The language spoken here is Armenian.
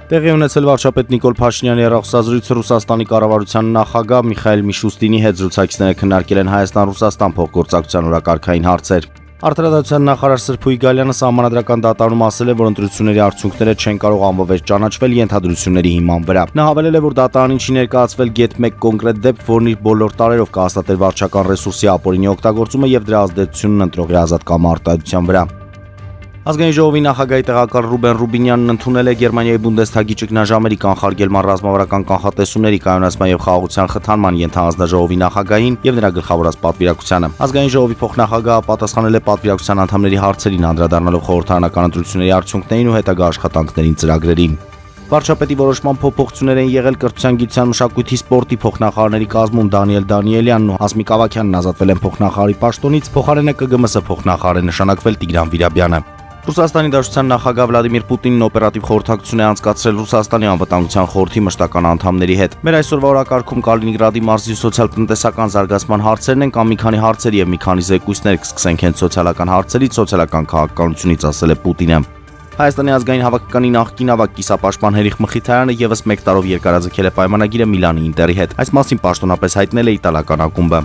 Տեղի ունեցել վարչապետ Նիկոլ Փաշինյանի հեռախոսազրույցը Ռուսաստանի կառավարության նախագահ Միխայել Միշուստինի հետ զրուցակիցները քննարկել են Հայաստան-Ռուսաստան փոխգործակցության օրակարգային հարցեր։ Արտադրության նախարար Սրփուի Գալյանը սահմանադրական դատարանում ասել է, որ ընտրությունների արդյունքները չեն կարող անվավեր ճանաչվել ենթադրությունների հիման վրա։ Նա հավելել է, որ դատարանին չի ներկայացվել գեթ 1 կոնկրետ դեպք, որն իր բոլոր տարերով կհաստատեր վարչական ռեսուրսի ապօրինի օգտագործումը եւ դրա ազդեցությունն ընտրողի ազատ կամարտադրության վրա։ Ազգային ժողովի նախագահի տեղակալ Ռուբեն Ռուբինյանն ընդունել է Գերմանիայի Բունդեսթագի ճգնաժամերի կանխարգելման ռազմավարական կանխատեսումների կայունացման եւ խաղաղության խթանման ենթահանձնաժողովի նախագահին եւ նրա գլխավորած պատվիրակությանը։ Ազգային ժողովի փոխնախագահը պատասխանել է պատվիրակության անդամների հարցերին, անդրադառնալով խորհրդարանական ընտրությունների արդյունքներին ու հետագա աշխատանքներին ծրագրերին։ Վարչապետի որոշման փոփոխություններ են եղել կրթության, գիտության, մշակույթի, սպորտի փոխնախարարների կազմում Դանիել Դանիելյանն ու Հասմիկ Ավագյանն ազատվել են փոխնախարարի պաշտոնից, փոխարենը ԿԳՄՍ փոխնախարար է նշանակվել Տիգրան Վիրաբյանը։ Ռուսաստանի Դաշնության նախագահ Վլադիմիր Պուտինն օպերատիվ խորհրդակցություն է անցկացրել Ռուսաստանի անվտանգության խորհրդի մշտական անդամների հետ։ Մեր այսօրվա օրակարգում Կալինինգրադի մարզի սոցիալ-տնտեսական զարգացման հարցերն են կամ մի քանի հարցեր եւ մի քանի զեկույցներ կսկսենք հենց սոցիալական հարցերից, սոցիալական քաղաքականությունից, ասել է Պուտինը։ Հայաստանի ազգային հավաքականի նախկին ավագ կիսապաշտպան Հերիխ Մխիթարյանը եւս 1 տարով երկարաձգել է պայմանագիրը Միլանի Ինտերի հետ։ Այս մասին պաշտոնապես հայտնել է իտալական ակումբը։